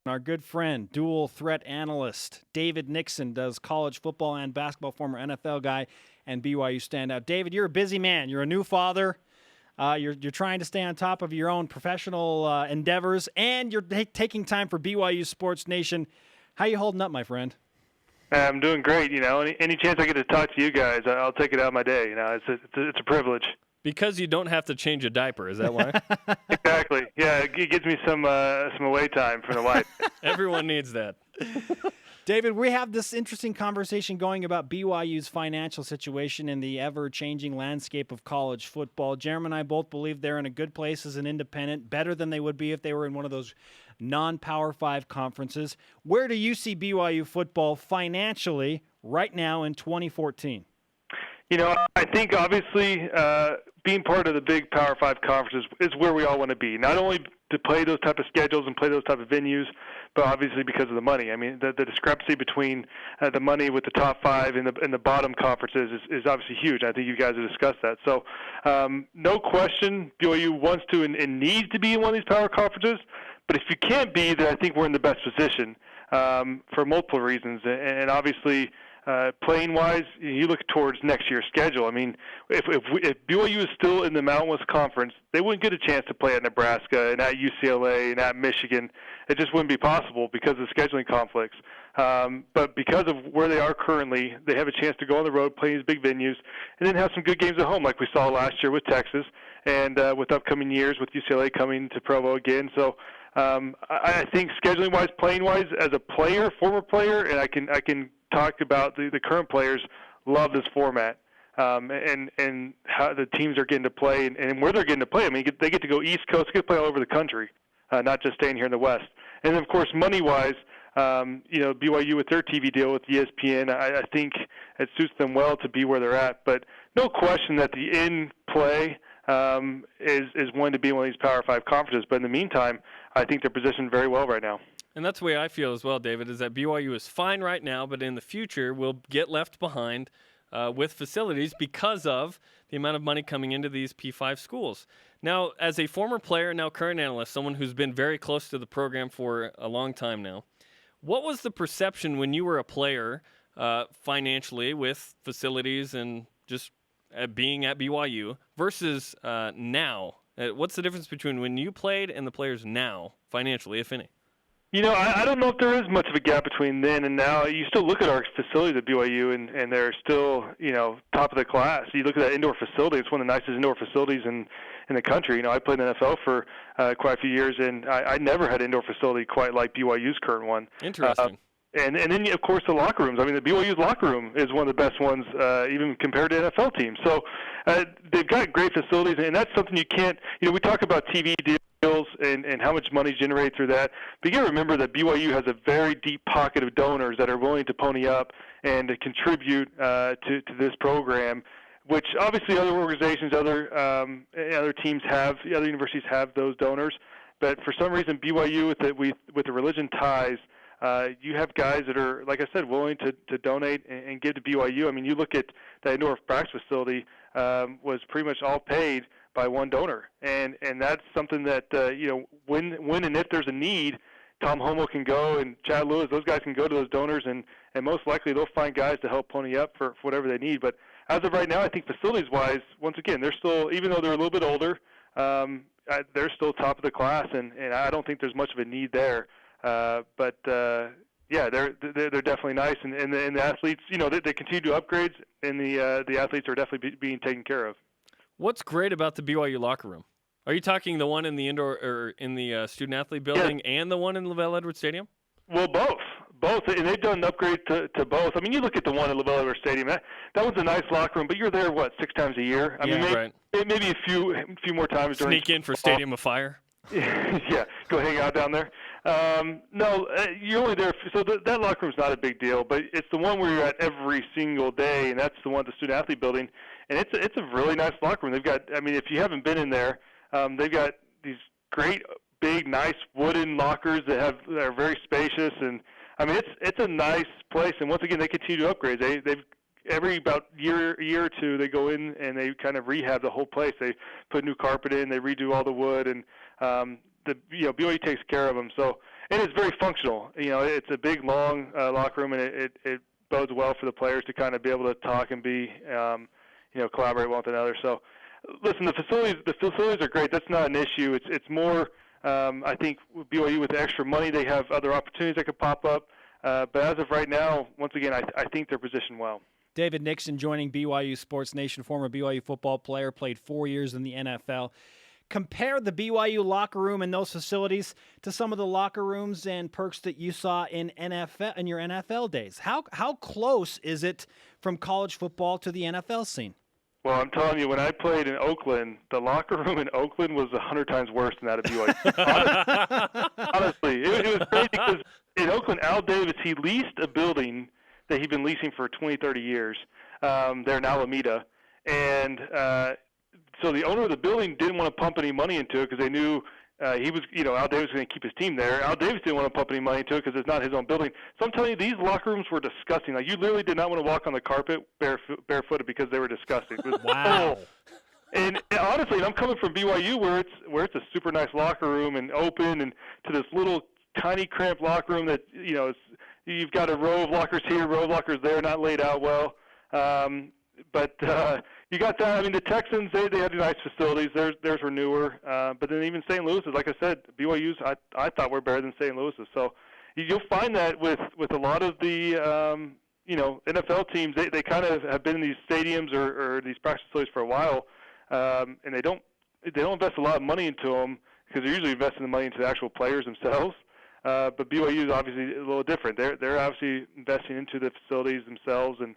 Our good friend, dual threat analyst, David Nixon, does college football and basketball, former NFL guy and BYU standout. David, you're a busy man. You're a new father. You're trying to stay on top of your own professional endeavors, and you're taking time for BYU Sports Nation. How you holding up, my friend? I'm doing great. Any chance I get to talk to you guys, I'll take it out of my day. It's a privilege. Because you don't have to change a diaper, is that why? Exactly. Yeah, it gives me some away time from the wife. Everyone needs that. David, we have this interesting conversation going about BYU's financial situation in the ever-changing landscape of college football. Jeremy and I both believe they're in a good place as an independent, better than they would be if they were in one of those non-Power 5 conferences. Where do you see BYU football financially right now in 2014? I think obviously being part of the big Power 5 conferences is where we all want to be. Not only to play those type of schedules and play those type of venues, but obviously because of the money. I mean, the discrepancy between the money with the top 5 and the bottom conferences is obviously huge. I think you guys have discussed that. So no question, BYU wants to and needs to be in one of these power conferences. But if you can't be, then I think we're in the best position for multiple reasons. And obviously, playing-wise, you look towards next year's schedule. I mean, if BYU is still in the Mountain West Conference, they wouldn't get a chance to play at Nebraska and at UCLA and at Michigan. It just wouldn't be possible because of the scheduling conflicts. But because of where they are currently, they have a chance to go on the road, play these big venues, and then have some good games at home like we saw last year with Texas and with upcoming years with UCLA coming to Provo again. So I think scheduling-wise, playing-wise, as a player, former player, and I can talk about the current players love this format and how the teams are getting to play and where they're getting to play. I mean, they get to go East Coast, get to play all over the country, not just staying here in the West. And then, of course, money-wise, BYU with their TV deal with ESPN, I think it suits them well to be where they're at. But no question that the in-play is going to be one of these Power 5 conferences. But in the meantime, I think they're positioned very well right now. And that's the way I feel as well, David, is that BYU is fine right now, but in the future will get left behind with facilities because of the amount of money coming into these P5 schools. Now, as a former player, now current analyst, someone who's been very close to the program for a long time now, what was the perception when you were a player financially with facilities and just being at BYU versus now? What's the difference between when you played and the players now financially, if any? I don't know if there is much of a gap between then and now. You still look at our facilities at BYU, and they're still, top of the class. You look at that indoor facility; it's one of the nicest indoor facilities in the country. I played in the NFL for quite a few years, and I never had an indoor facility quite like BYU's current one. Interesting. And then, of course, the locker rooms. I mean, the BYU's locker room is one of the best ones, even compared to NFL teams. So they've got great facilities, and that's something you can't – we talk about TV deals and how much money is generated through that. But you got to remember that BYU has a very deep pocket of donors that are willing to pony up and to contribute to this program, which obviously other organizations, other teams have, other universities have those donors. But for some reason, BYU, with the religion ties – you have guys that are, like I said, willing to donate and give to BYU. I mean, you look at the indoor practice facility was pretty much all paid by one donor, and that's something that when and if there's a need, Tom Homo can go and Chad Lewis, those guys can go to those donors, and most likely they'll find guys to help pony up for whatever they need. But as of right now, I think facilities-wise, once again, they're still, even though they're a little bit older, they're still top of the class, and I don't think there's much of a need there. But they're definitely nice, and the athletes, they continue to upgrades, and the athletes are definitely being taken care of. What's great about the BYU locker room? Are you talking the one in the indoor or in the student athlete building and the one in LaVell Edwards Stadium? Well, both, and they've done an upgrade to both. I mean, you look at the one at LaVell Edwards Stadium. That was a nice locker room, but you're there 6 times a year? I mean, maybe a few more times during sneak in for Stadium of Fire. Yeah, go hang out down there. No, you're only there. So that locker room's not a big deal, but it's the one where you're at every single day, and that's the one at the student athlete building. And it's a really nice locker room. They've got, I mean, if you haven't been in there, they've got these great, big, nice wooden lockers that are very spacious, and I mean it's a nice place. And once again, they continue to upgrade. They've every about year or two, they go in and they kind of rehab the whole place. They put new carpet in, they redo all the wood, and BYU takes care of them. So, and it's very functional. It's a big, long locker room, and it bodes well for the players to kind of be able to talk and be, collaborate with one another. So, listen, the facilities are great. That's not an issue. It's more, I think, with BYU with the extra money, they have other opportunities that could pop up. But as of right now, once again, I think they're positioned well. David Nixon joining BYU Sports Nation, former BYU football player, played 4 years in the NFL. Compare the BYU locker room and those facilities to some of the locker rooms and perks that you saw in your NFL days. How close is it from college football to the NFL scene? Well, I'm telling you, when I played in Oakland, the locker room in Oakland was 100 times worse than that of BYU. Honestly, it was crazy because in Oakland, Al Davis, he leased a building that he'd been leasing for 20, 30 years there in Alameda. And so the owner of the building didn't want to pump any money into it because they knew Al Davis was going to keep his team there. Al Davis didn't want to pump any money into it because it's not his own building. So I'm telling you, these locker rooms were disgusting. Like, you literally did not want to walk on the carpet barefooted because they were disgusting. It was wow. And honestly, I'm coming from BYU where it's a super nice locker room and open, and to this little tiny cramped locker room that you've got a row of lockers here, row of lockers there, not laid out well. But you got that. I mean, the Texans, they had nice facilities. Theirs were newer. But then even St. Louis's, like I said, BYU's I thought were better than St. Louis's. So you'll find that with a lot of the NFL teams, they kind of have been in these stadiums or these practice facilities for a while, and they don't invest a lot of money into them because they're usually investing the money into the actual players themselves. But BYU is obviously a little different. They're obviously investing into the facilities themselves, and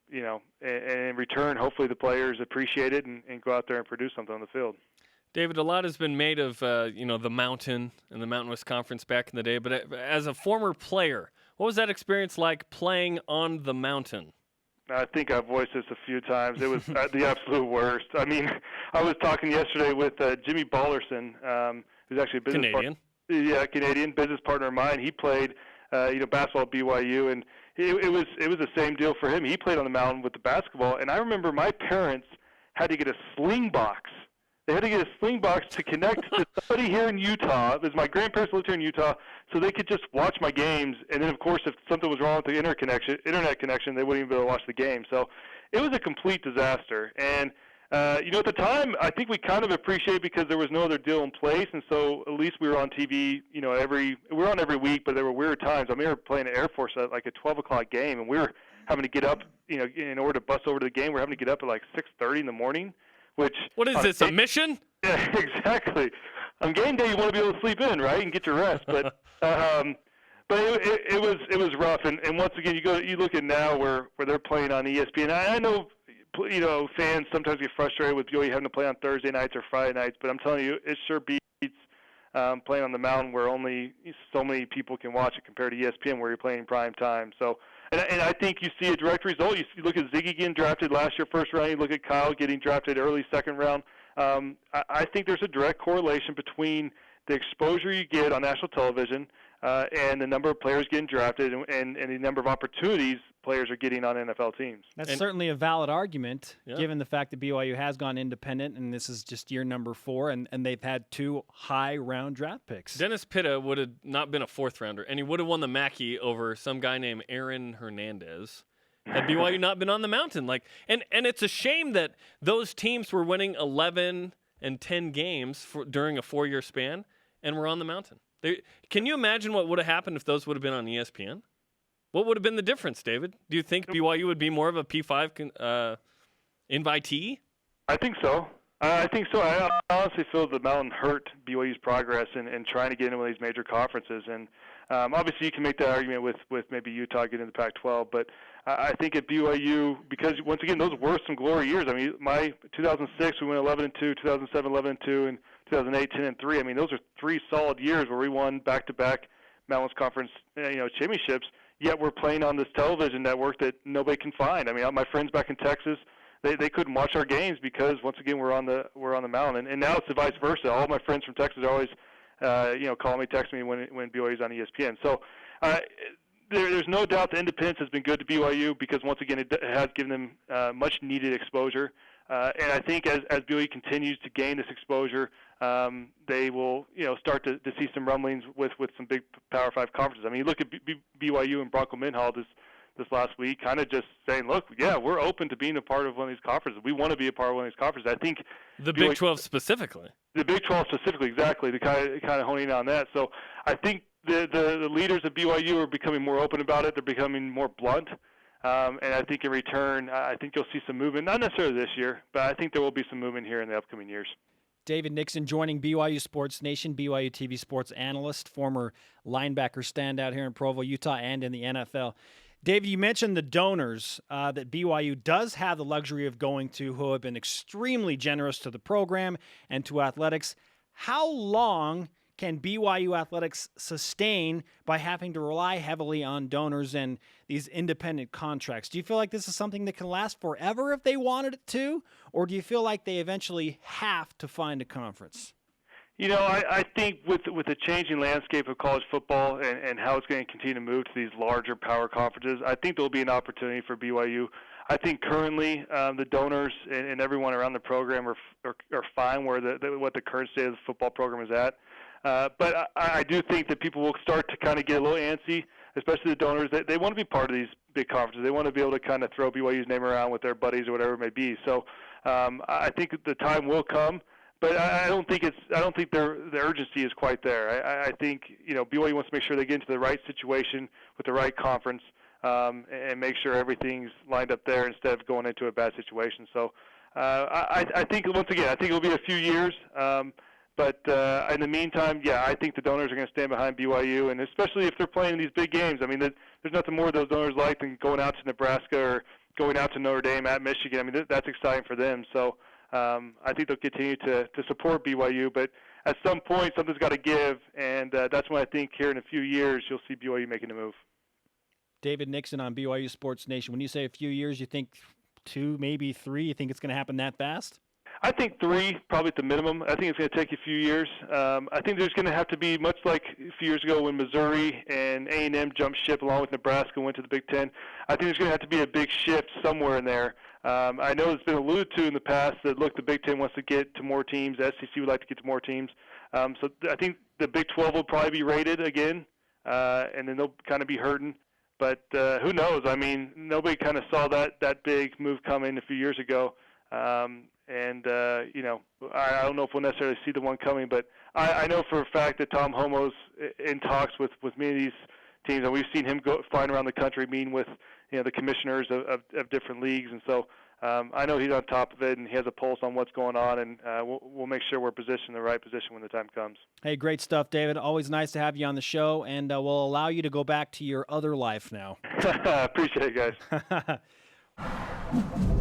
and in return, hopefully the players appreciate it and go out there and produce something on the field. David, a lot has been made of the mountain and the Mountain West Conference back in the day. But as a former player, what was that experience like playing on the mountain? I think I've voiced this a few times. It was the absolute worst. I mean, I was talking yesterday with Jimmy Ballerson, who's actually a business Canadian. Canadian business partner of mine. He played, basketball at BYU, and it was the same deal for him. He played on the mountain with the basketball, and I remember my parents had to get a sling box. They had to get a sling box to connect to somebody here in Utah, because my grandparents lived here in Utah, so they could just watch my games. And then, of course, if something was wrong with the internet connection, they wouldn't even be able to watch the game. So it was a complete disaster. And at the time, I think we kind of appreciated because there was no other deal in place, and so at least we were on TV. We were on every week, but there were weird times. I mean, we were playing at Air Force at like a 12 o'clock game, and we were having to get up. In order to bus over to the game, we're having to get up at like 6:30 in the morning. What is this, a mission? Yeah, exactly. On game day, you want to be able to sleep in, right, and get your rest. But it was rough. And once again, you look at now where they're playing on ESPN. I know fans sometimes get frustrated with BYU having to play on Thursday nights or Friday nights, but I'm telling you, it sure beats playing on the mountain where only so many people can watch it compared to ESPN where you're playing prime time. So. And I think you see a direct result. You look at Ziggy getting drafted last year first round. You look at Kyle getting drafted early second round. I think there's a direct correlation between the exposure you get on national television and the number of players getting drafted and the number of opportunities players are getting on NFL teams. That's certainly a valid argument, given the fact that BYU has gone independent, and this is just year number 4, and they've had 2 high-round draft picks. Dennis Pitta would have not been a 4th-rounder, and he would have won the Mackey over some guy named Aaron Hernandez had BYU not been on the mountain. And it's a shame that those teams were winning 11 and 10 games during a 4-year span, and were on the mountain. Can you imagine what would have happened if those would have been on ESPN? What would have been the difference, David? Do you think BYU would be more of a P5 invitee? I think so. I honestly feel the mountain hurt BYU's progress in trying to get into one of these major conferences. And obviously you can make that argument with maybe Utah getting into the Pac-12. But I think at BYU, because, once again, those were some glory years. I mean, my 2006, we went 11-2, 2007, 11-2, and 2008, 10-3. I mean, those are 3 solid years where we won back-to-back Mountain West Conference championships. Yet we're playing on this television network that nobody can find. I mean, my friends back in Texas, they couldn't watch our games because, once again, we're on the mountain. And now it's the vice versa. All my friends from Texas are always, call me, text me when BYU's on ESPN. So there's no doubt the independence has been good to BYU because, once again, it has given them much-needed exposure. And I think as BYU continues to gain this exposure, they will, start to see some rumblings with some big Power 5 conferences. I mean, you look at BYU and Bronco Mendenhall this last week, kind of just saying, look, yeah, we're open to being a part of one of these conferences. We want to be a part of one of these conferences. I think the Big 12 specifically. The Big 12 specifically, exactly. To kind of honing in on that. So I think the leaders of BYU are becoming more open about it. They're becoming more blunt. And I think in return, I think you'll see some movement, not necessarily this year, but I think there will be some movement here in the upcoming years. David Nixon joining BYU Sports Nation, BYUtv Sports analyst, former linebacker standout here in Provo, Utah, and in the NFL. David, you mentioned the donors that BYU does have the luxury of going to, who have been extremely generous to the program and to athletics. How long can BYU athletics sustain by having to rely heavily on donors and these independent contracts? Do you feel like this is something that can last forever if they wanted it to, or do you feel like they eventually have to find a conference? I think with the changing landscape of college football and how it's going to continue to move to these larger power conferences, I think there will be an opportunity for BYU. I think currently the donors and everyone around the program are fine where what the current state of the football program is at. But I do think that people will start to kind of get a little antsy, especially the donors. They want to be part of these big conferences. They want to be able to kind of throw BYU's name around with their buddies or whatever it may be. So I think the time will come. But I don't think the urgency is quite there. I think BYU wants to make sure they get into the right situation with the right conference and make sure everything's lined up there instead of going into a bad situation. So I think once again, I think it'll be a few years. But in the meantime, yeah, I think the donors are going to stand behind BYU, and especially if they're playing in these big games. I mean, there's nothing more those donors like than going out to Nebraska or going out to Notre Dame at Michigan. I mean, that's exciting for them. So. I think they'll continue to support BYU, but at some point something's got to give, and that's when I think here in a few years you'll see BYU making a move. David Nixon on BYU Sports Nation. When you say a few years, you think 2, maybe 3? You think it's going to happen that fast? I think 3, probably at the minimum. I think it's going to take a few years. I think there's going to have to be, much like a few years ago when Missouri and A&M jumped ship along with Nebraska and went to the Big Ten. I think there's going to have to be a big shift somewhere in there. I know it's been alluded to in the past that, look, the Big Ten wants to get to more teams. The SEC would like to get to more teams. So I think the Big 12 will probably be rated again, and then they'll kind of be hurting. But who knows? I mean, nobody kind of saw that big move coming a few years ago. I don't know if we'll necessarily see the one coming, but I know for a fact that Tom Homo's in talks with many of these teams, and we've seen him go flying around the country meeting with the commissioners of different leagues, and so I know he's on top of it and he has a pulse on what's going on, and we'll make sure we're positioned in the right position when the time comes. Hey, great stuff, David. Always nice to have you on the show, and we'll allow you to go back to your other life now. Appreciate it, guys.